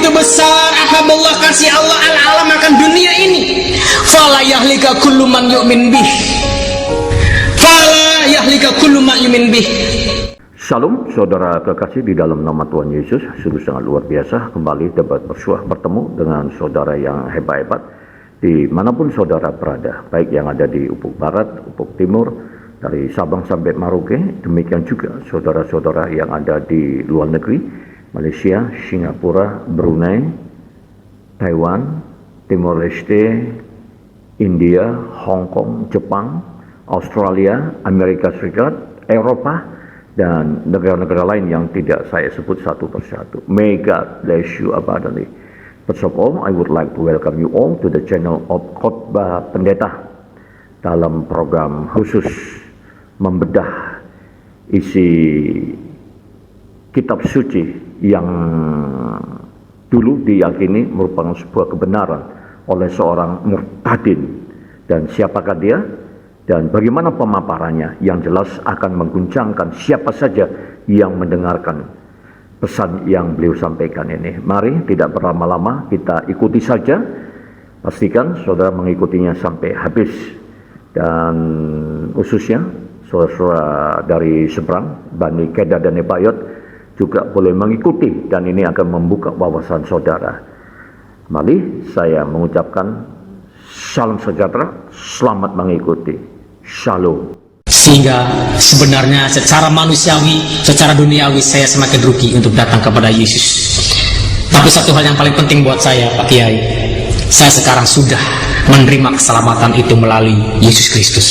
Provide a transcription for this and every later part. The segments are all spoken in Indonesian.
begitu besar ahabullah, kasih Allah al-alam akan dunia ini. Fala yahlika kullu man yu'min bih. Fala yahlika kullu man yu'min bih. Shalom saudara kekasih di dalam nama Tuhan Yesus. Sungguh sangat luar biasa kembali dapat bertemu dengan saudara yang hebat-hebat dimanapun saudara berada, baik yang ada di ufuk barat, ufuk timur, dari Sabang sampai Merauke. Demikian juga saudara-saudara yang ada di luar negeri, Malaysia, Singapura, Brunei, Taiwan, Timor Leste, India, Hong Kong, Jepang, Australia, Amerika Serikat, Eropa, dan negara-negara lain yang tidak saya sebut satu persatu. May God bless you abundantly. First of all, I would like to welcome you all to the channel of Khotbah Pendeta dalam program khusus membedah isi kitab suci yang dulu diyakini merupakan sebuah kebenaran oleh seorang murtadin. Dan siapakah dia? Dan bagaimana pemaparannya yang jelas akan mengguncangkan siapa saja yang mendengarkan pesan yang beliau sampaikan ini. Mari tidak berlama-lama, kita ikuti saja. Pastikan saudara mengikutinya sampai habis. Dan khususnya saudara-saudara dari seberang, Bani Kedah dan Nebayot juga boleh mengikuti. Dan ini akan membuka wawasan saudara. Mari saya mengucapkan salam sejahtera, selamat mengikuti. Shalom. Sehingga sebenarnya secara manusiawi, secara duniawi saya semakin rugi untuk datang kepada Yesus. Tapi satu hal yang paling penting buat saya, Pak Kiai, saya sekarang sudah menerima keselamatan itu melalui Yesus Kristus.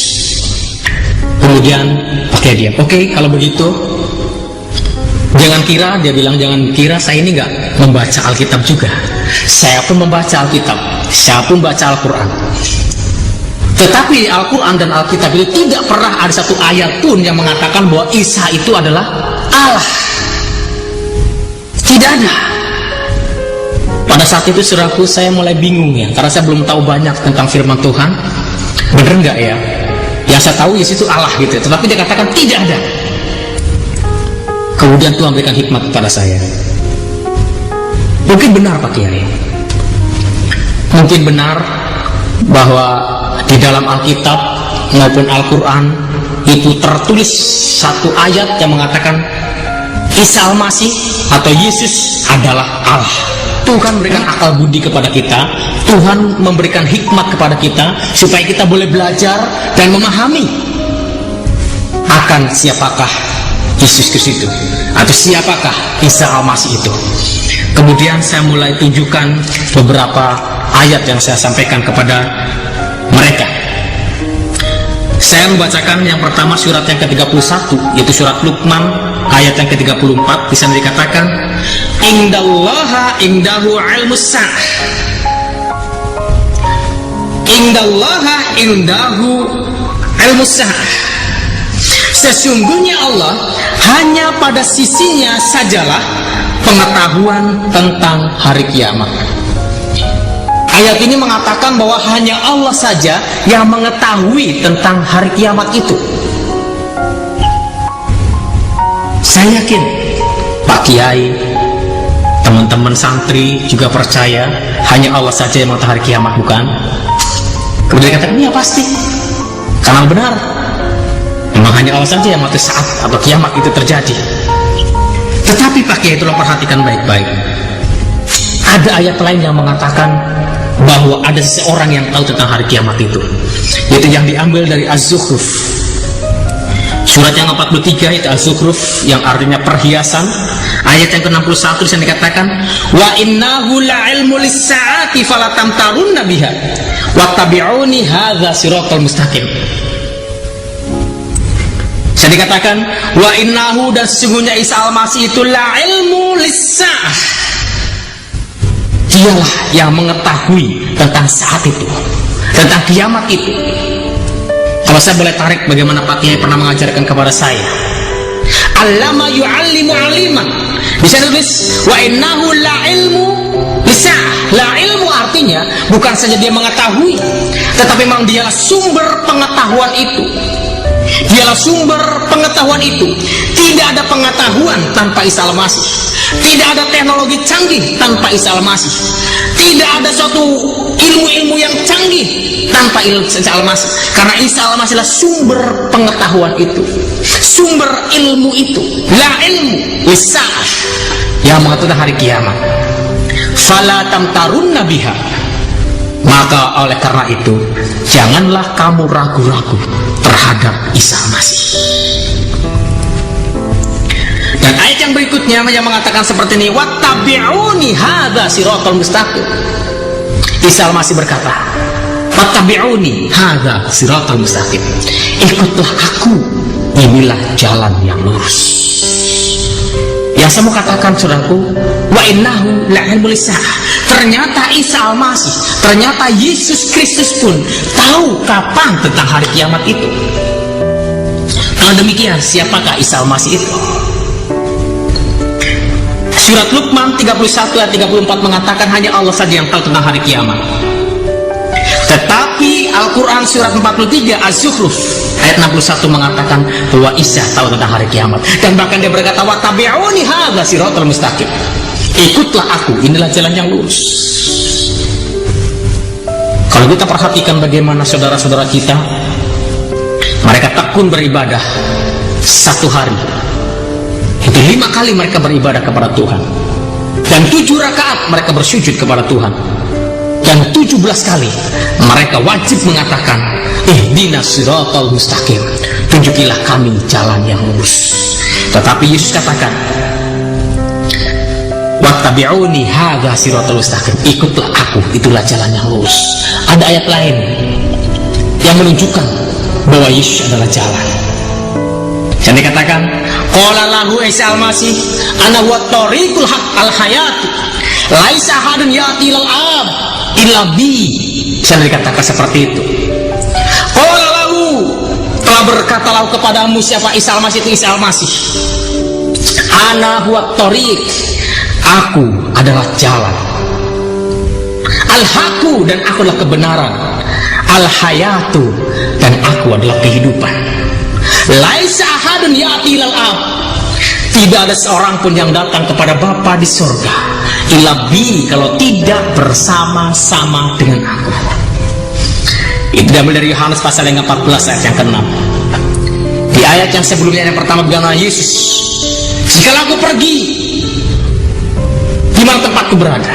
Kemudian Pak Kiai diam. Oke, kalau begitu jangan kira, dia bilang jangan kira saya ini nggak membaca Alkitab juga. Saya pun membaca Alkitab, saya pun baca Al-Quran. Tetapi Al-Quran dan Alkitab itu tidak pernah ada satu ayat pun yang mengatakan bahwa Isa itu adalah Allah. Tidak ada. Pada saat itu saudaraku, saya mulai bingung ya, karena saya belum tahu banyak tentang firman Tuhan. Bener nggak ya? Yang saya tahu Yesus itu Allah gitu, tetapi dia katakan tidak ada. Kemudian Tuhan berikan hikmat kepada saya. Mungkin benar Pak Kiai, mungkin benar bahwa di dalam Alkitab maupun Al-Quran itu tertulis satu ayat yang mengatakan Isa Al-Masih atau Yesus adalah Allah. Tuhan memberikan akal budi kepada kita, Tuhan memberikan hikmat kepada kita supaya kita boleh belajar dan memahami akan siapakah Yesus Kristus itu atau siapakah Isa Al-Masih itu. Kemudian saya mulai tunjukkan beberapa ayat yang saya sampaikan kepada mereka. Saya membacakan yang pertama surat yang ke-31, yaitu surat Luqman ayat yang ke-34. Di sana dikatakan indallaha indahu ilmus sa'ah. Indallaha indahu ilmus sa'ah. Sesungguhnya Allah hanya pada sisinya sajalah pengetahuan tentang hari kiamat. Ayat ini mengatakan bahwa hanya Allah saja yang mengetahui tentang hari kiamat itu. Saya yakin Pak Kiai, teman-teman santri juga percaya hanya Allah saja yang mengetahui hari kiamat, bukan? Kemudian dikatakan ya pasti, karena benar, memang hanya Allah saja yang mengetahui saat atau kiamat itu terjadi. Tetapi Pak Kiai, tolong perhatikan baik-baik. Ada ayat lain yang mengatakan bahwa ada seseorang yang tahu tentang hari kiamat itu, yaitu yang diambil dari Az-Zukhruf. Surat yang 43 itu Az-Zukhruf, yang artinya perhiasan. Ayat yang ke-61 di sana dikatakan wa innahu la'ilmu lis-sa'ati falatamtarunna biha wattabi'uni hadza siratal mustaqim. Saya dikatakan wa innahu, dan sesungguhnya Isa Al-Masih itu la'ilmu lis-sa'ah, dialah yang mengetahui tentang saat itu, tentang kiamat itu. Kalau saya boleh tarik bagaimana Pak Kiai pernah mengajarkan kepada saya, allama yu'allimu aliman. Di sana tulis wa innahu la ilmu lisa'ah. La ilmu artinya bukan saja dia mengetahui, tetapi memang dialah sumber pengetahuan itu. Dialah sumber pengetahuan itu. Tidak ada pengetahuan tanpa Isa Al-Masih. Tidak ada teknologi canggih tanpa Isa Al-Masih. Tidak ada suatu ilmu-ilmu yang canggih tanpa Isa Al-Masih. Karena Isa Al-Masih adalah sumber pengetahuan itu, sumber ilmu itu. La ilmu lisa'ah, yang mengatakan hari kiamat. Fala tamtarunna biha. Maka oleh karena itu, janganlah kamu ragu-ragu terhadap Isa Al-Masih. Dan ayat yang berikutnya yang mengatakan seperti ini, wattabi'uni hadza siratal mustaqim. Isa Al-Masih berkata, wattabi'uni hadza siratal mustaqim. Ikutlah aku, inilah jalan yang lurus. Yang saya mau katakan saudaraku, wa innahu la'ilmul lisa'ah. Ternyata Isa Al-Masih, ternyata Yesus Kristus pun tahu kapan tentang hari kiamat itu. Kalau demikian, siapakah Isa Al-Masih itu? Surat Luqman 31 ayat 34 mengatakan hanya Allah saja yang tahu tentang hari kiamat. Tetapi Al-Quran surat 43 Az-Zukhruf ayat 61 mengatakan bahwa Isa tahu tentang hari kiamat. Dan bahkan dia berkata, wattabi'uni hadza siratal mustaqim. Ikutlah aku, inilah jalan yang lurus. Kalau kita perhatikan bagaimana saudara-saudara kita, mereka tekun beribadah satu hari. Itu 5 kali mereka beribadah kepada Tuhan. Dan 7 rakaat mereka bersujud kepada Tuhan. Dan 17 kali mereka wajib mengatakan, ihdinas siratal mustaqim. Tunjukilah kami jalan yang lurus. Tetapi Yesus katakan, wattabi'uni hadza siratal mustaqim. Ikutlah aku, itulah jalan yang lurus. Ada ayat lain yang menunjukkan bahwa Yesus adalah jalan. Dan dikatakan, qala lahu Isa Al-Masih, ana huwa tariqul haq al-hayat. Laisa ahadun ya'ti ilal ab illa bi. Dan dikatakan seperti itu. Qala lahu, telah berkatalah kepadamu siapa Isa Al-Masih itu Isa Al-Masih. Ana huwa tariq. Aku adalah jalan. Al-Haqqu, dan aku adalah kebenaran. Al-Hayatu, dan aku adalah kehidupan. Laisa ahadun ya'ti ilal ab. Tidak ada seorang pun yang datang kepada Bapa di surga illa bi, kalau tidak bersama-sama dengan aku. Itu diambil dari Yohanes pasal yang 14 ayat yang ke-6. Di ayat yang sebelumnya yang pertama bilang Yesus, jikalau aku pergi, di mana tempatku berada,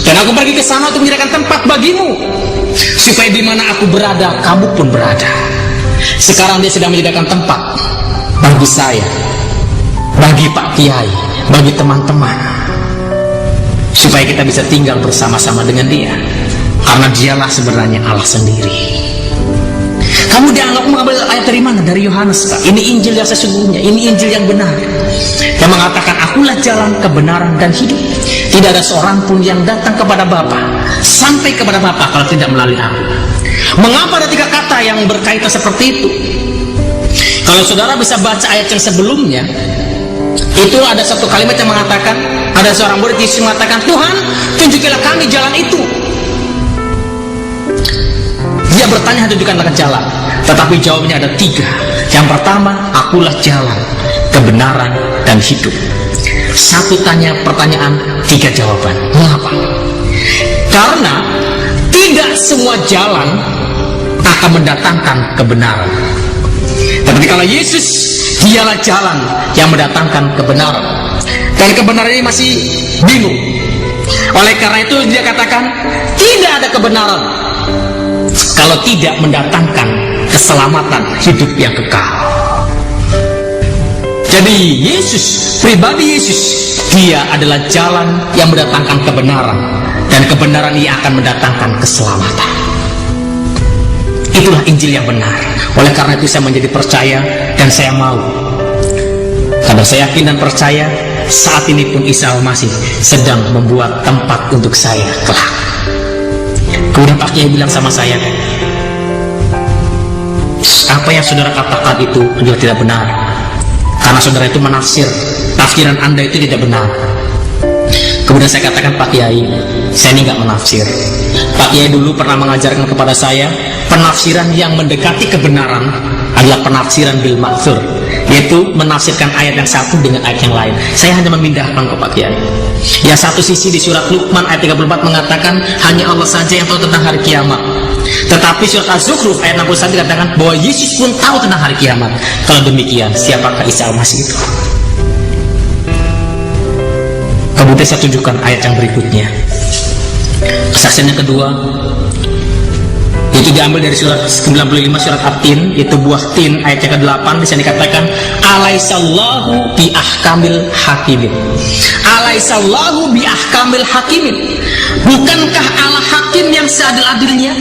dan aku pergi ke sana untuk menyediakan tempat bagimu, supaya di mana aku berada, kamu pun berada. Sekarang dia sedang menyediakan tempat bagi saya, bagi Pak Kiai, bagi teman-teman, supaya kita bisa tinggal bersama-sama dengan dia. Karena dialah sebenarnya Allah sendiri. Kamu dianggap mengambil ayat dari mana? Dari Yohanes, Pak. Ini Injil yang sesungguhnya, ini Injil yang benar, yang mengatakan akulah jalan, kebenaran, dan hidup. Tidak ada seorang pun yang datang kepada Bapa, sampai kepada Bapa, kalau tidak melalui aku. Mengapa ada 3 kata yang berkaitan seperti itu? Kalau saudara bisa baca ayat yang sebelumnya, itu ada satu kalimat yang mengatakan, ada seorang murid Yesus mengatakan, Tuhan, tunjukilah kami jalan itu. Dia bertanya, tunjukkanlah jalan. Tetapi jawabnya ada 3. Yang pertama, akulah jalan, kebenaran, dan hidup. Satu pertanyaan, 3 jawaban. Mengapa? Karena tidak semua jalan akan mendatangkan kebenaran. Tapi kalau Yesus, dialah jalan yang mendatangkan kebenaran. Dan kebenaran ini masih bingung. Oleh karena itu dia katakan, tidak ada kebenaran kalau tidak mendatangkan keselamatan hidup yang kekal. Jadi Yesus, pribadi Yesus, dia adalah jalan yang mendatangkan kebenaran, dan kebenaran ini akan mendatangkan keselamatan. Itulah Injil yang benar. Oleh karena itu saya menjadi percaya, dan saya mau, karena saya yakin dan percaya saat ini pun Isa Al-Masih sedang membuat tempat untuk saya kelak. Kemudian Pak Kiai bilang sama saya, apa yang saudara katakan itu juga tidak benar, karena saudara itu menafsir, tafsiran Anda itu tidak benar. Kemudian saya katakan, Pak Kiai, saya ini nggak menafsir. Pak Kiai dulu pernah mengajarkan kepada saya penafsiran yang mendekati kebenaran, adalah penafsiran bil ma'thur, yaitu menafsirkan ayat yang satu dengan ayat yang lain. Saya hanya memindahkan ke Pak Kiai. Yang satu sisi di surat Luqman ayat 34 mengatakan hanya Allah saja yang tahu tentang hari kiamat. Tetapi surat Az-Zukhruf ayat 61 dikatakan bahwa Yesus pun tahu tentang hari kiamat. Kalau demikian, siapakah Isa Al-Masih itu? Kemudian saya tunjukkan ayat yang berikutnya. Kesaksian yang kedua itu diambil dari surat 95 surat At-Tin, itu buah tin ayat yang ke-8. Di sana dikatakan alaisallahu bi ahkamil hakimin. Alaisallahu bi ahkamil hakimin. Bukankah Allah hakim yang seadil-adilnya?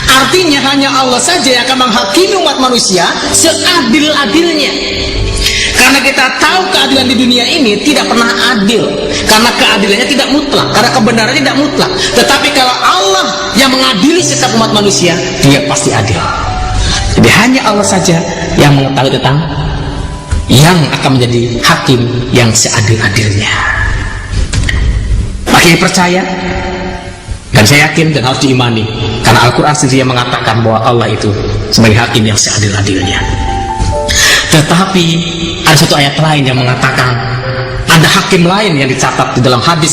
Artinya hanya Allah saja yang akan menghakimi umat manusia seadil-adilnya. Karena kita tahu keadilan di dunia ini tidak pernah adil, karena keadilannya tidak mutlak, karena kebenarannya tidak mutlak. Tetapi kalau Allah yang mengadili setiap umat manusia, dia pasti adil. Jadi hanya Allah saja yang mengetahui tentang yang akan menjadi hakim yang seadil-adilnya. Makin percaya, dan saya yakin dan harus diimani, karena Al-Quran sendiri yang mengatakan bahwa Allah itu sebagai hakim yang seadil-adilnya. Tetapi ada satu ayat lain yang mengatakan ada hakim lain yang dicatat di dalam hadis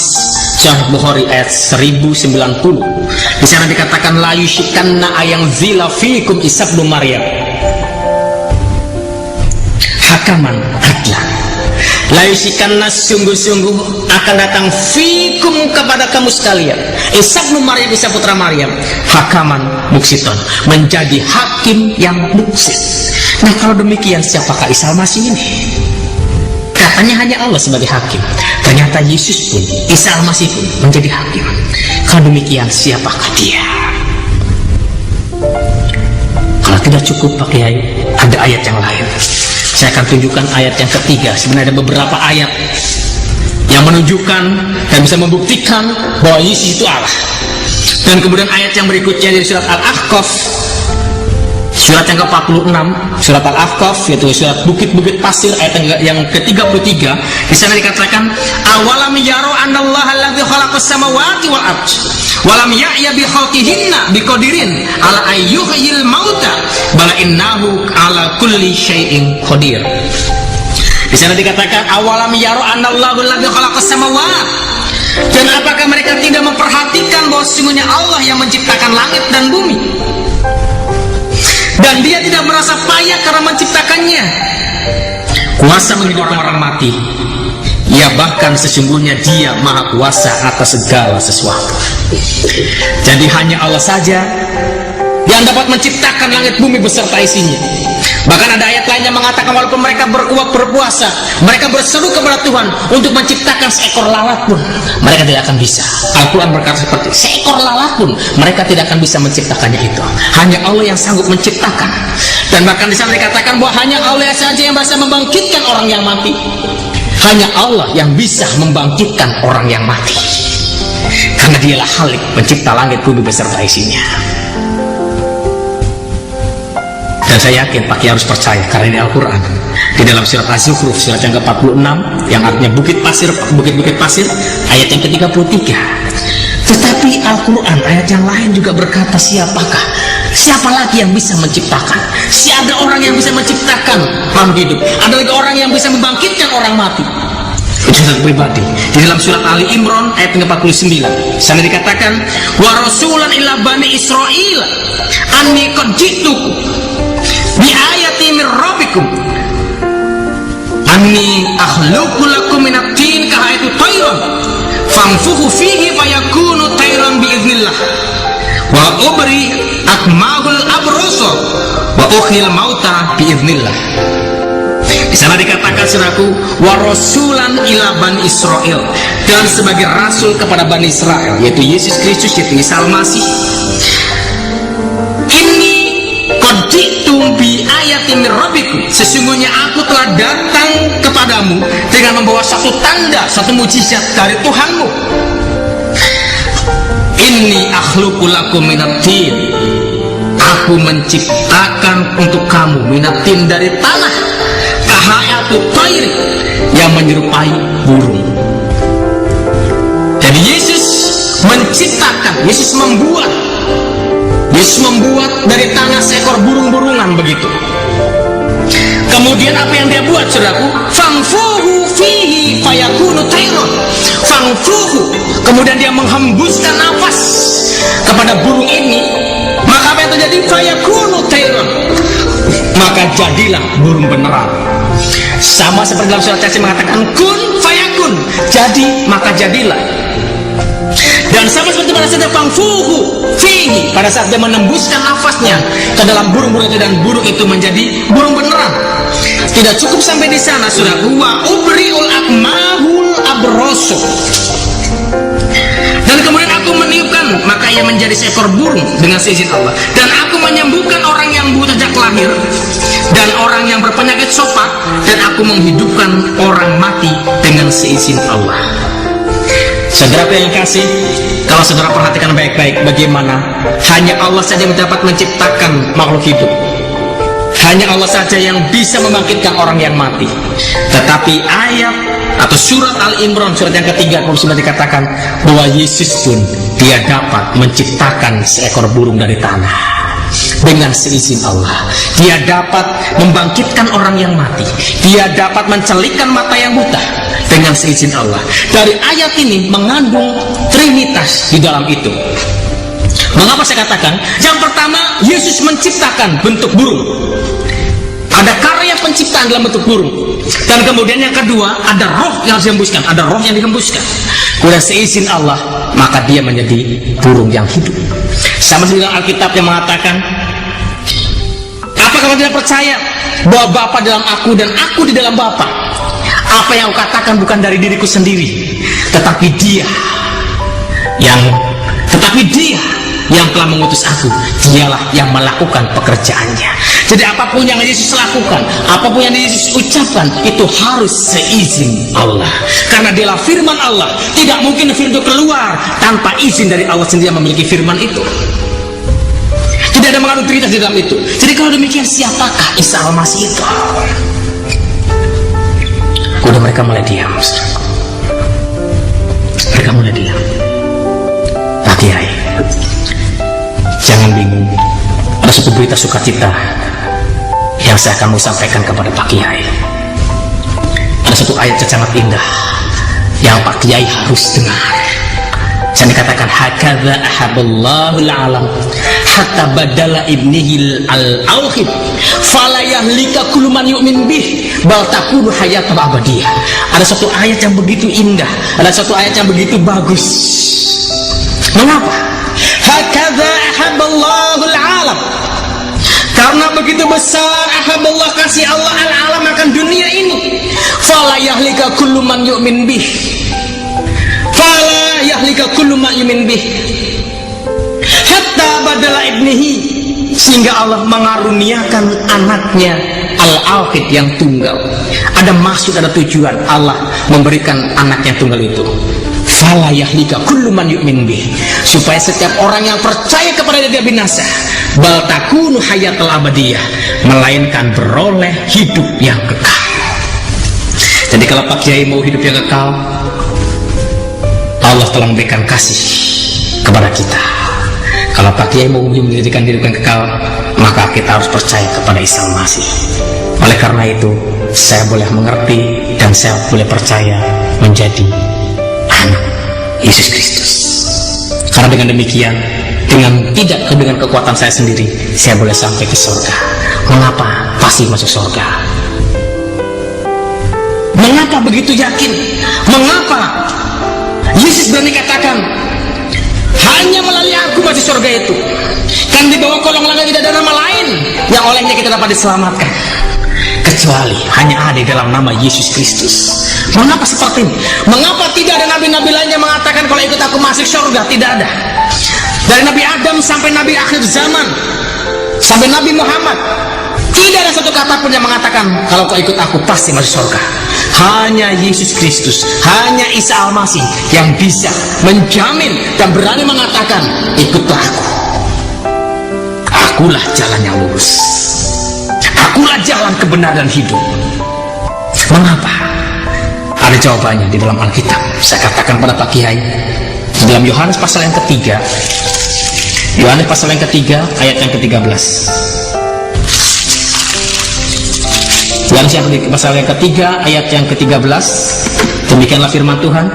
Sahih Bukhari ayat 1090. Di sana dikatakan la yushikanna ayang zila fikum Isa ibnu Maryam hakaman adlan. La yushikanna, sungguh-sungguh akan datang fikum kepada kamu sekalian Isa ibnu Maryam, Isa putra Maryam, hakaman muksiton, menjadi hakim yang muksit. Nah kalau demikian, siapakah Isa Al-Masih ini? Katanya hanya Allah sebagai hakim. Ternyata Yesus pun, Isa Al-Masih pun menjadi hakim. Kalau demikian, siapakah dia? Kalau tidak cukup Pak Kiai, ada ayat yang lain. Saya akan tunjukkan ayat yang ketiga. Sebenarnya ada beberapa ayat yang menunjukkan dan bisa membuktikan bahwa Yesus itu Allah. Dan kemudian ayat yang berikutnya dari surat Al-Ahqaf, surat yang ke-46, surat Al-Ahqaf, yaitu surat bukit-bukit pasir, ayat yang ke-33. Di sana dikatakan awalam yaro anallaha alladzi khalaqas samawati wal ardh walam ya'ya bi khalqihinna biqadirin ala ayyuhyil mauta bala innahu ala kulli syai'in qadir. Di sana dikatakan awalam yaro anallahu alladzi khalaqas samawati, dan apakah mereka tidak memperhatikan bahwa sesungguhnya Allah yang menciptakan langit dan bumi, dan dia tidak merasa payah karena menciptakannya, kuasa menghidupkan orang mati. Ya bahkan sesungguhnya dia maha kuasa atas segala sesuatu. Jadi hanya Allah saja yang dapat menciptakan langit bumi beserta isinya. Bahkan ada ayat lain yang mengatakan walaupun mereka berpuasa, mereka berseru kepada Tuhan untuk menciptakan seekor lalat pun, mereka tidak akan bisa. Al-Quran berkata seperti seekor lalat pun mereka tidak akan bisa menciptakannya itu. Hanya Allah yang sanggup menciptakan. Dan bahkan di sana dikatakan bahwa hanya Allah saja yang bisa membangkitkan orang yang mati. Hanya Allah yang bisa membangkitkan orang yang mati, karena dialah Khalik, pencipta langit bumi beserta isinya. Dan saya yakin Pak Kiai harus percaya, karena ini Al-Quran. Di dalam surat Az-Zukhruf, surat yang ke-46, yang artinya bukit-bukit pasir, ayat yang ke-33. Tetapi Al-Quran, ayat yang lain juga berkata, siapa lagi yang bisa menciptakan? Ada orang yang bisa menciptakan makhluk hidup, ada lagi orang yang bisa membangkitkan orang mati. Itu satu pribadi. Di dalam surat Ali Imran ayat 49, sana dikatakan wa rasulan ila bani Israil anni qad ji'tukum bi ayati min rabbikum anni akhluqu lakum minat tin ka hayatu tayran fanfukhu fihi fayakunu tayran bi idznillah wa ubri akmahul abrasa wa ukhil mauta bi idznillah. Di sana dikatakan saudaraku wa rasulan ila bani Israel, dan sebagai rasul kepada Bani Israel, yaitu Yesus Kristus, yaitu Isa Al-Masih. Ini qad ji'tum bi ayatin min rabbikum, sesungguhnya aku telah datang kepadamu dengan membawa satu tanda, satu mujizat dari Tuhanmu. Inni akhluqu lakum minat tin, aku menciptakan untuk kamu minatin dari tanah, kahayatu tayri, yang menyerupai burung. Jadi Yesus menciptakan, Yesus membuat, Yesus membuat dari tanah seekor burung-burungan begitu. Kemudian apa yang dia buat, saudaraku? Fangfuhu fihi fayakunu tayron. Fangfuhu. Kemudian dia menghembuskan nafas kepada burung ini. Maka apa yang terjadi? Fayakunu tayron. Maka jadilah burung beneran. Sama seperti dalam surat Yasin mengatakan kun fayakun. Jadi maka jadilah. Dan sama seperti pada saat fangfuhu fihi, pada saat dia menembuskan nafasnya ke dalam burung-burung itu dan burung itu menjadi burung beneran. Tidak cukup sampai di sana, saudaraku. Wa ubriul akmahul abroso. Dan kemudian aku meniupkan, maka ia menjadi seekor burung dengan seizin Allah. Dan aku menyembuhkan orang yang buta sejak lahir dan orang yang berpenyakit sopak, dan aku menghidupkan orang mati dengan seizin Allah. Saudara yang kasih, kalau saudara perhatikan baik-baik bagaimana hanya Allah saja yang dapat menciptakan makhluk hidup. Hanya Allah saja yang bisa membangkitkan orang yang mati. Tetapi ayat atau surat Al-Imran surat yang ke-39 dikatakan bahwa Yesus pun dia dapat menciptakan seekor burung dari tanah dengan seizin Allah. Dia dapat membangkitkan orang yang mati. Dia dapat mencelikkan mata yang buta dengan seizin Allah. Dari ayat ini mengandung trinitas di dalam itu. Mengapa saya katakan? Yang pertama, Yesus menciptakan bentuk burung. Ada karya penciptaan dalam bentuk burung. Dan kemudian yang kedua, ada roh yang harus dihembuskan. Ada roh yang dihembuskan. Kemudian seizin Allah, maka dia menjadi burung yang hidup. Sama seperti Alkitab yang mengatakan, apakah kamu tidak percaya bahwa Bapa dalam aku dan aku di dalam Bapa? Apa yang aku katakan bukan dari diriku sendiri, tetapi Dia yang telah mengutus aku. Dialah yang melakukan pekerjaannya. Jadi apapun yang Yesus lakukan, apapun yang Yesus ucapkan, itu harus seizin Allah. Karena Dialah firman Allah. Tidak mungkin firman itu keluar tanpa izin dari Allah sendiri yang memiliki firman itu. Tidak ada mengandung trinitas di dalam itu. Jadi kalau demikian, siapakah Isa Al-Masih itu? Udah mereka mulai diam. Mereka mulai diam. Pak Kiai, jangan bingung. Ada satu berita sukacita yang saya akan mau sampaikan kepada Pak Kiai. Ada satu ayat yang sangat indah yang Pak Kiai harus dengar. Dan dikatakan hakadza ahaballahu al-alam hatta badala ibnihi al-auhid fala yahlika kullu man yu'min bih bal takunu hayatan abadiyah. Ada satu ayat yang begitu indah, ada satu ayat yang begitu bagus. Mengapa? Hakadza ahaballahu al-alam. Karena begitu besar ahaballah, kasih Allah al-alam akan dunia ini. Fala yahlika kullu man yu'min bih. Fala yahlika kullu ma yumin bih hatta badala ibnihi, sehingga Allah mengaruniakan anaknya al-auhid yang tunggal. Ada maksud, ada tujuan Allah memberikan anak yang tunggal itu. Fala yahlika kullu man yumin bih, supaya setiap orang yang percaya kepada Dia binasa, bal takunu hayatul abadiyah, melainkan beroleh hidup yang kekal. Jadi kalau Pak Kiai mau hidup yang kekal, Allah telah memberikan kasih kepada kita. Kalau Pak Kiai mau mendirikan hidup yang kekal, maka kita harus percaya kepada Isa Al-Masih. Oleh karena itu, saya boleh mengerti dan saya boleh percaya menjadi anak Yesus Kristus. Karena dengan demikian, dengan kekuatan saya sendiri, saya boleh sampai ke surga. Mengapa pasti masuk surga? Mengapa begitu yakin? Mengapa Yesus berani katakan hanya melalui aku masuk surga itu? Kan di bawah kolong langit tidak ada nama lain yang olehnya kita dapat diselamatkan, kecuali hanya ada di dalam nama Yesus Kristus. Mengapa seperti ini? Mengapa tidak ada nabi-nabi lain yang mengatakan kalau ikut aku masuk surga? Tidak ada. Dari Nabi Adam sampai Nabi akhir zaman, sampai Nabi Muhammad, tidak ada satu kata pun yang mengatakan kalau kau ikut aku pasti masuk surga. Hanya Yesus Kristus, hanya Isa Al-Masih yang bisa menjamin dan berani mengatakan, ikutlah aku. Akulah jalan yang lurus. Akulah jalan kebenaran dan hidup. Mengapa? Ada jawabannya di dalam Alkitab. Saya katakan pada Pak Kiai, di dalam Yohanes pasal yang ketiga, Yohanes pasal yang ketiga ayat yang ke-13. Yohanes pasal yang ketiga ayat yang ke-13. Demikianlah firman Tuhan.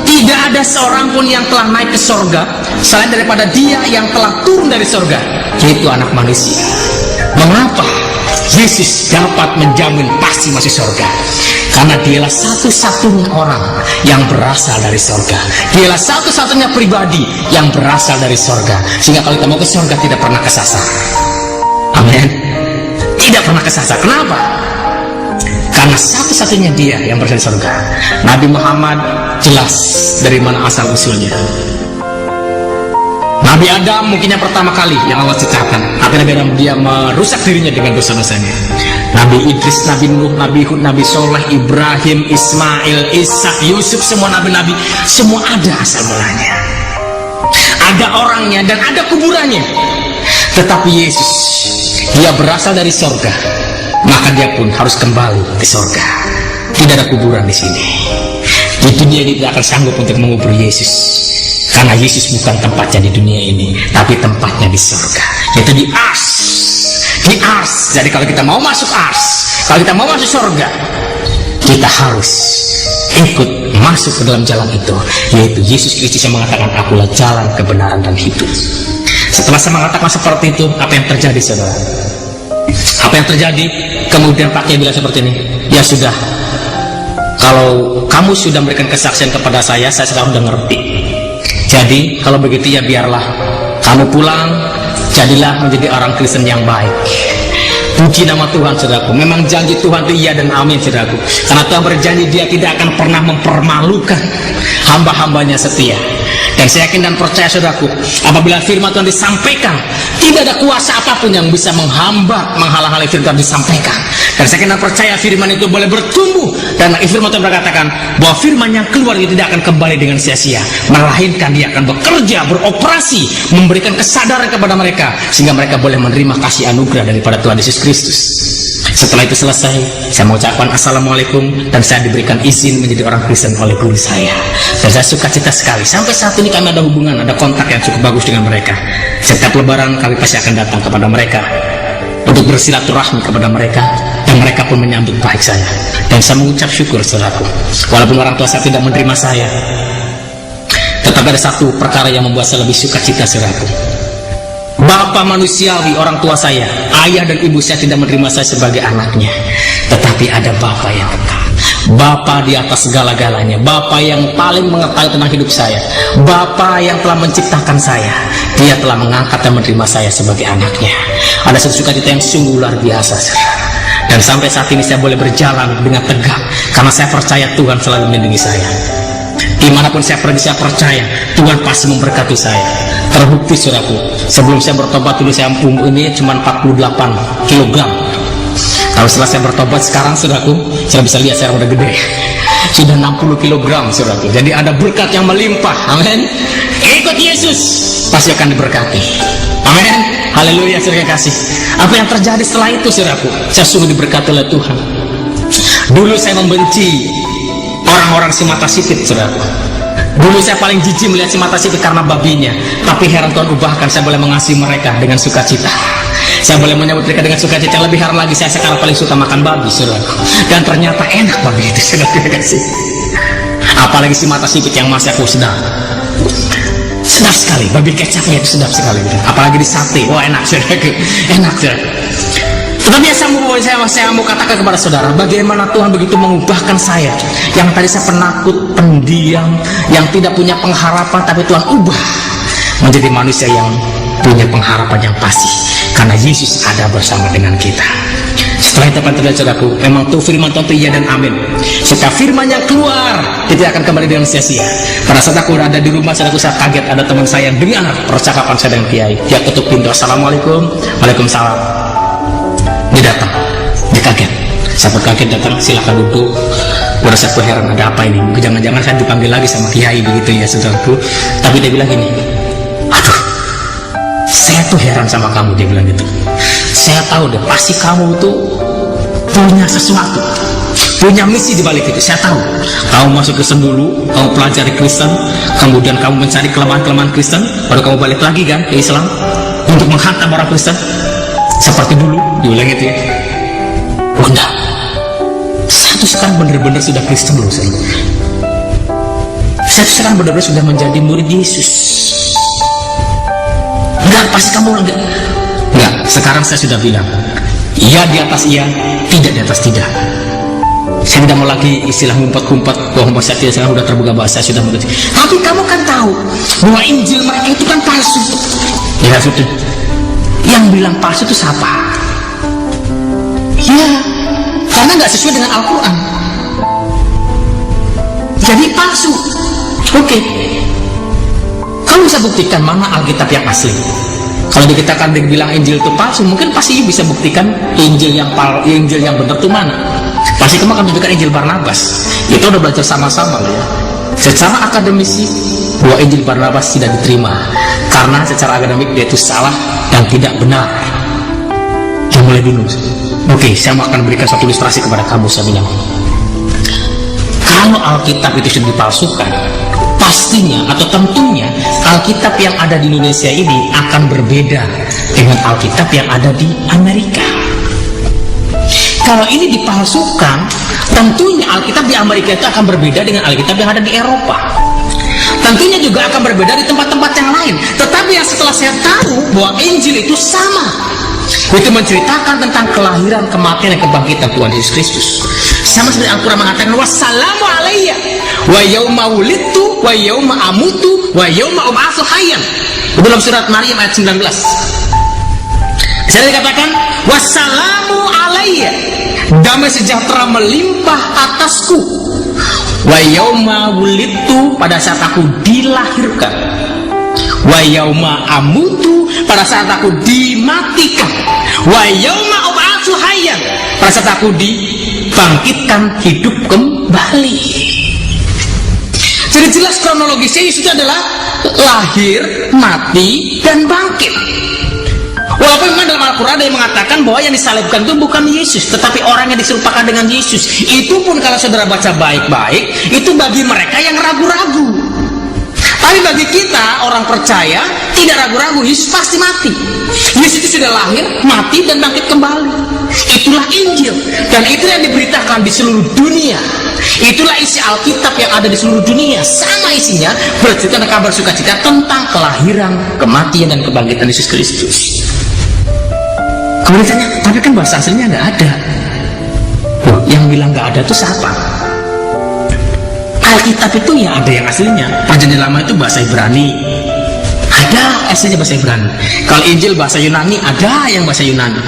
Tidak ada seorang pun yang telah naik ke sorga selain daripada Dia yang telah turun dari sorga, yaitu Anak Manusia. Mengapa Yesus dapat menjamin pasti masuk sorga? Karena Dialah satu-satunya orang yang berasal dari sorga. Dialah satu-satunya pribadi yang berasal dari sorga. Sehingga kalau kita mau ke sorga tidak pernah kesasar. Amin. Tidak pernah kesasar. Kenapa? Karena satu-satunya Dia yang berasal dari sorga. Nabi Muhammad jelas dari mana asal usulnya. Nabi Adam mungkin yang pertama kali yang Allah ciptakan. Tapi Nabi Adam dia merusak dirinya dengan dosa-dosanya. Nabi Idris, Nabi Nuh, Nabi Hud, Nabi Soleh, Ibrahim, Ismail, Ishak, Yusuf, semua nabi-nabi, semua ada asal mulanya. Ada orangnya dan ada kuburannya. Tetapi Yesus, Dia berasal dari sorga, maka Dia pun harus kembali ke sorga. Tidak ada kuburan di sini. Di dunia ini tidak akan sanggup untuk mengubur Yesus, karena Yesus bukan tempatnya di dunia ini, tapi tempatnya di sorga, yaitu di ars. Di ars. Jadi kalau kita mau masuk ars, kalau kita mau masuk sorga, kita harus ikut masuk ke dalam jalan itu, yaitu Yesus Kristus yang mengatakan, akulah jalan, kebenaran, dan hidup. Setelah saya mengatakan seperti itu, apa yang terjadi, saudara? Apa yang terjadi? Kemudian Pak Kiai bilang seperti ini, ya sudah, kalau kamu sudah memberikan kesaksian kepada saya sudah ngerti. Jadi kalau begitu ya biarlah kamu pulang, jadilah menjadi orang Kristen yang baik. Puji nama Tuhan, saudaraku. Memang janji Tuhan itu iya dan amin, saudaraku. Karena Tuhan berjanji Dia tidak akan pernah mempermalukan hamba-hambanya setia. Dan saya yakin dan percaya, saudaraku, apabila firman Tuhan disampaikan, tidak ada kuasa apapun yang bisa menghambat, menghalang-halangi firman Tuhan disampaikan. Dan saya yakin dan percaya firman itu boleh bertumbuh. Dan firman Tuhan berkatakan bahwa firman yang keluar itu tidak akan kembali dengan sia-sia, melainkan dia akan bekerja, beroperasi, memberikan kesadaran kepada mereka, sehingga mereka boleh menerima kasih anugerah daripada Tuhan Yesus Kristus. Setelah itu selesai, saya mengucapkan assalamualaikum, dan saya diberikan izin menjadi orang Kristen oleh guru saya. Dan saya suka cita sekali. Sampai saat ini kami ada hubungan, ada kontak yang cukup bagus dengan mereka. Setiap lebaran kami pasti akan datang kepada mereka untuk bersilaturahmi kepada mereka, dan mereka pun menyambut baik saya. Dan saya mengucap syukur, saudaraku, walaupun orang tua saya tidak menerima saya, tetapi ada satu perkara yang membuat saya lebih suka cita, saudaraku. Bapak manusiawi, orang tua saya, ayah dan ibu saya tidak menerima saya sebagai anaknya, tetapi ada Bapa yang kekal, Bapa di atas segala-galanya, Bapa yang paling mengetahui tentang hidup saya, Bapa yang telah menciptakan saya. Dia telah mengangkat dan menerima saya sebagai anaknya. Ada satu sukacita yang sungguh luar biasa, saudara. Dan sampai saat ini saya boleh berjalan dengan tegak, karena saya percaya Tuhan selalu melindungi saya. Dimanapun saya pergi, saya percaya Tuhan pasti memberkati saya. Terbukti, saudaraku, sebelum saya bertobat dulu saya ini cuma 48 kg. Kalau setelah saya bertobat sekarang, saudaraku, saya bisa lihat saya udah gede, sudah 60 kg, saudaraku. Jadi ada berkat yang melimpah. Amin. Ikut Yesus, pasti akan diberkati. Amin. Haleluya, saudara kasih. Apa yang terjadi setelah itu, saudaraku? Saya sungguh diberkati oleh Tuhan. Dulu saya membenci orang-orang si mata sipit, saudaraku. Dulu saya paling jijik melihat si mata sipit karena babinya. Tapi heran Tuhan ubahkan, saya boleh mengasihi mereka dengan sukacita. Saya boleh menyambut mereka dengan sukacita. Yang lebih heran lagi, saya sekarang paling suka makan babi, saudaraku. Dan ternyata enak babi itu, saudaraku kasih. Apalagi si mata sipit yang masih aku sedap sekali, babi kecapnya itu sedap sekali, apalagi di sate, wah enak, saudaraku, enak, saudaraku. Tetapi saya mau katakan kepada saudara, bagaimana Tuhan begitu mengubahkan saya, yang tadi saya penakut, pendiam, yang tidak punya pengharapan, tapi Tuhan ubah menjadi manusia yang punya pengharapan yang pasti, karena Yesus ada bersama dengan kita. Setelah itu apa yang terjadi, saudaraku? Memang tuh firman Tuhan itu iya dan amin. Setiap firman yang keluar tidak akan kembali dengan sia-sia. Pada saat aku ada di rumah, saudaraku, saya kaget ada teman saya yang dengar percakapan saya dengan Kiai. Dia ketuk pintu, assalamualaikum, waalaikumsalam. Dia datang, dia kaget. Saya pun kaget datang, silakan duduk. Udah saya heran, ada apa ini? Jangan-jangan saya dipanggil lagi sama Kiai begitu ya, saudaraku. Tapi dia bilang gini, aduh, saya tuh heran sama kamu, dia bilang gitu. Saya tahu deh, pasti kamu tuh punya sesuatu, punya misi di balik itu. Saya tahu kamu masuk Kristen dulu, kamu pelajari Kristen, kemudian kamu mencari kelemahan-kelemahan Kristen, baru kamu balik lagi kan ke Islam untuk menghantam orang Kristen seperti dulu. Diulang itu ya. Oh enggak, saya tuh sekarang benar-benar sudah Kristen loh. Saya tuh sekarang benar-benar sudah menjadi murid Yesus. Enggak, pasti kamu enggak. Sekarang saya sudah bilang, iya di atas iya, tidak di atas tidak. Saya tidak mau lagi istilah ngumpat-ngumpat bahwa saya tidak, sekarang sudah terbuka bahasa, sudah mengerti. Tapi kamu kan tahu bahwa Injil mereka itu kan palsu. Ya sudah. Yang bilang palsu itu siapa? Ya, karena nggak sesuai dengan Al-Quran. Jadi palsu. Oke. Kamu bisa buktikan mana Alkitab yang asli? Kalau dikatakan dibilang Injil itu palsu, mungkin pasti bisa buktikan Injil yang benar itu mana. Pasti kamu akan tunjukkan Injil Barnabas. Itu udah belajar sama-sama loh ya. Secara akademisi bahwa Injil Barnabas tidak diterima karena secara akademik dia itu salah dan tidak benar. Yang mulai dulu. Oke, saya akan berikan satu ilustrasi kepada kamu. Saya bilang, kalau Alkitab itu sudah dipalsukan, pastinya atau tentunya Alkitab yang ada di Indonesia ini akan berbeda dengan Alkitab yang ada di Amerika. Kalau ini dipalsukan, tentunya Alkitab di Amerika itu akan berbeda dengan Alkitab yang ada di Eropa. Tentunya juga akan berbeda di tempat-tempat yang lain. Tetapi yang setelah saya tahu bahwa Injil itu sama, itu menceritakan tentang kelahiran, kematian, dan kebangkitan Tuhan Yesus Kristus. Sama seperti Al-Quran mengatakan, wassalamu alayya wa yauma wulidtu wa yauma amutu wa yauma ub'atsu hayyan. Dalam surat Maryam ayat 19. Saya dikatakan, wassalamu alayya, damai sejahtera melimpah atasku, wa yauma wulidtu, pada saat aku dilahirkan, wa yauma amutu, pada saat aku dimatikan, wa yauma ub'atsu hayyan, pada saat aku dibangkitkan hidup kembali. Jadi jelas kronologisnya Yesus itu adalah lahir, mati, dan bangkit. Walaupun memang dalam Al-Quran ada yang mengatakan bahwa yang disalibkan itu bukan Yesus, tetapi orang yang diserupakan dengan Yesus. Itu pun kalau saudara baca baik-baik, itu bagi mereka yang ragu-ragu. Tapi bagi kita, orang percaya, tidak ragu-ragu, Yesus pasti mati. Yesus itu sudah lahir, mati, dan bangkit kembali. Itulah Injil. Dan itu yang diberitakan di seluruh dunia. Itulah isi Alkitab yang ada di seluruh dunia. Sama isinya, bercerita tentang kabar sukacita tentang kelahiran, kematian, dan kebangkitan Yesus Kristus. Kemudian ditanya, tapi kan bahasa aslinya nggak ada. Loh, yang bilang nggak ada itu siapa? Alkitab itu ya ada yang aslinya. Perjanjian Lama itu bahasa Ibrani, ada aslinya bahasa Ibrani. Kalau Injil bahasa Yunani, ada yang bahasa Yunani.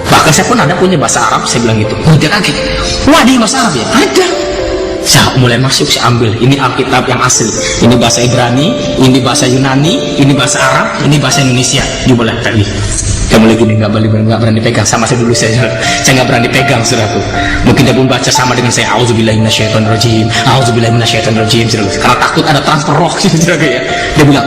Bahkan saya pun ada punya bahasa Arab. Saya bilang gitu. Dia kaget, wah ada yang bahasa Arab ya? Ada. Saya mulai masuk, saya ambil. Ini Alkitab yang asli. Ini bahasa Ibrani, ini bahasa Yunani, ini bahasa Arab, ini bahasa Indonesia. Dimulai tadi. Dia mulai gini, nggak berani pegang. Sama saya dulu, saya nggak berani pegang, saudaraku. Mungkin dia pun baca sama dengan saya, auzubillahi minasyaitonirrajim, auzubillahi minasyaitonirrajim, saudaraku. Karena takut ada transfer roh, saudaraku ya. Dia bilang,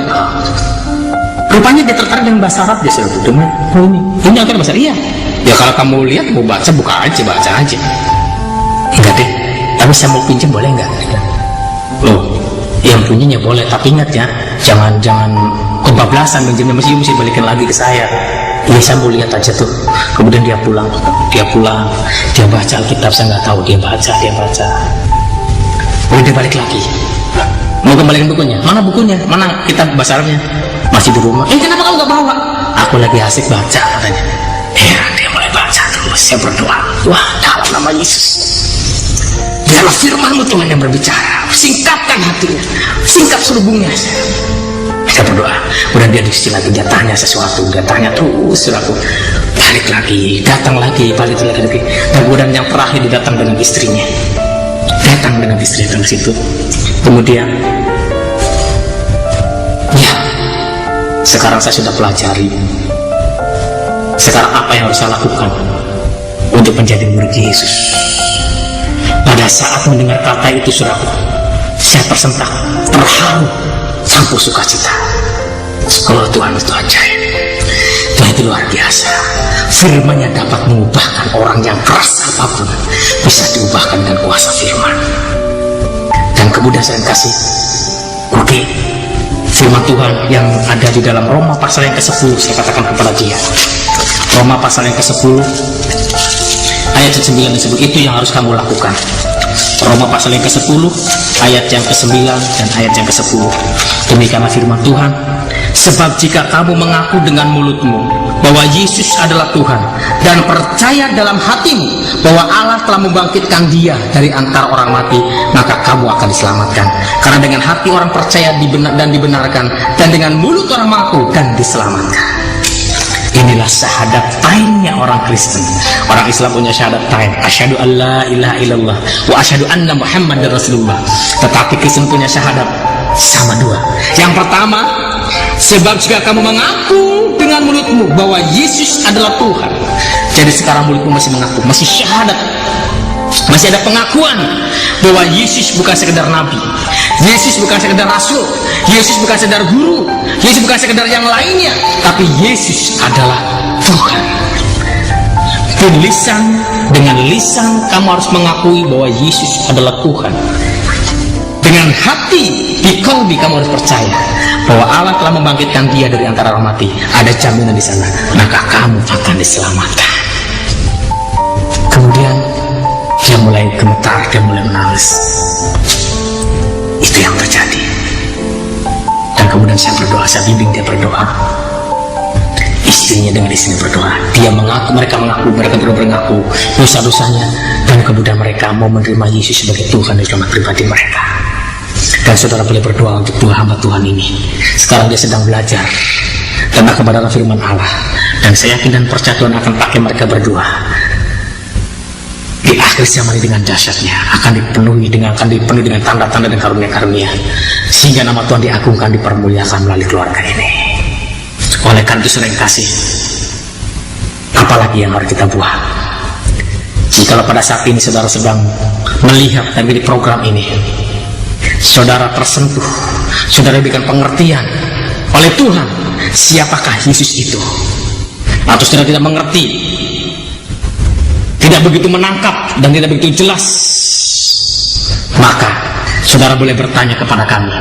rupanya dia tertarik dengan bahasa Arab, dia saudaraku. Dia bilang, oh ini Alkitab bahasa Arab. Iya. Ya kalau kamu lihat, mau baca, buka aja, baca aja. Enggak deh, tapi saya mau pinjam boleh nggak? Loh, yang punyanya boleh, tapi ingat ya, jangan kebablasan pinjamnya, mesti balikin lagi ke saya. Iya, saya mau lihat aja tuh. Kemudian dia pulang, dia baca Alkitab, saya nggak tahu, dia baca. Kemudian dia balik lagi, mau kembalikan bukunya. Mana bukunya? Mana kitab bahasa Arabnya? Masih di rumah. Kenapa kamu nggak bawa? Aku lagi asik baca, katanya. Dia mulai baca terus. Saya berdoa, wah, dalam nama Yesus, biarlah firman-Mu Tuhan yang berbicara, singkapkan hatinya, singkap selubungnya. Saya berdoa. Kemudian dia diskusi lagi, dia tanya sesuatu, dia tanya terus, saudaraku. Balik lagi, datang lagi, balik lagi. Dan kemudian yang terakhir dia datang dengan istrinya. Datang dengan istrinya ke situ. Kemudian, ya, sekarang saya sudah pelajari. Sekarang apa yang harus saya lakukan untuk menjadi murid Yesus? Pada saat mendengar kata itu, saudaraku, saya tersentak, terharu, campur sukacita. Oh, Tuhan itu ajaib. Tuhan itu luar biasa. Firman-Nya dapat mengubahkan orang yang keras apapun, bisa diubahkan dengan kuasa firman. Dan kemudian saya kasih firman Tuhan yang ada di dalam Roma pasal yang ke-10. Saya katakan kepada dia, Roma pasal yang ke-10 ayat 9 disebut, itu yang harus kamu lakukan. Roma pasal yang ke-10 ayat yang ke-9 dan ayat yang ke-10. Demikianlah firman Tuhan, sebab jika kamu mengaku dengan mulutmu bahwa Yesus adalah Tuhan dan percaya dalam hatimu bahwa Allah telah membangkitkan Dia dari antara orang mati, maka kamu akan diselamatkan. Karena dengan hati orang percaya dan dibenarkan, dan dengan mulut orang mengaku dan diselamatkan. Inilah syahadat tainnya orang Kristen. Orang Islam punya syahadat tain, asyhadu alla ilaha illallah wa asyhadu anna Muhammadar Rasulullah. Tetapi Kristen punya syahadat sama dua. Yang pertama, sebab jika kamu mengaku dengan mulutmu bahwa Yesus adalah Tuhan. Jadi sekarang mulutmu masih mengaku, masih syahadat, masih ada pengakuan bahwa Yesus bukan sekedar nabi, Yesus bukan sekedar rasul, Yesus bukan sekedar guru, Yesus bukan sekedar yang lainnya, tapi Yesus adalah Tuhan. Dengan lisan kamu harus mengakui bahwa Yesus adalah Tuhan. Dengan hati, di kalbi kamu harus percaya bahwa Allah telah membangkitkan Dia dari antara orang mati. Ada jaminan di sana, maka kamu akan diselamatkan. Kemudian dia mulai gemetar, dia mulai menangis. Itu yang terjadi. Dan kemudian saya berdoa, saya bimbing dia berdoa. Istrinya dengan istrinya berdoa. Dia mengaku, mereka berdua mengaku dosa-dosanya, dan kemudian mereka mau menerima Yesus sebagai Tuhan dan Selamat pribadi mereka. Dan saudara boleh berdoa untuk dua hamba Tuhan ini. Sekarang dia sedang belajar tentang kebenaran firman Allah, dan saya yakin dan percaya Tuhan akan pakai mereka berdua di akhir zaman ini dengan dahsyatnya, akan dipenuhi dengan tanda-tanda dan karunia-karunia, sehingga nama Tuhan diagungkan, dipermuliakan melalui keluarga ini. Oleh karena itu saudara yang kasih, apalagi yang harus kita buat? Jikalau pada saat ini saudara sedang melihat dan di program ini, saudara tersentuh, saudara diberikan pengertian oleh Tuhan siapakah Yesus itu, atau saudara tidak mengerti, tidak begitu menangkap dan tidak begitu jelas, maka saudara boleh bertanya kepada kami.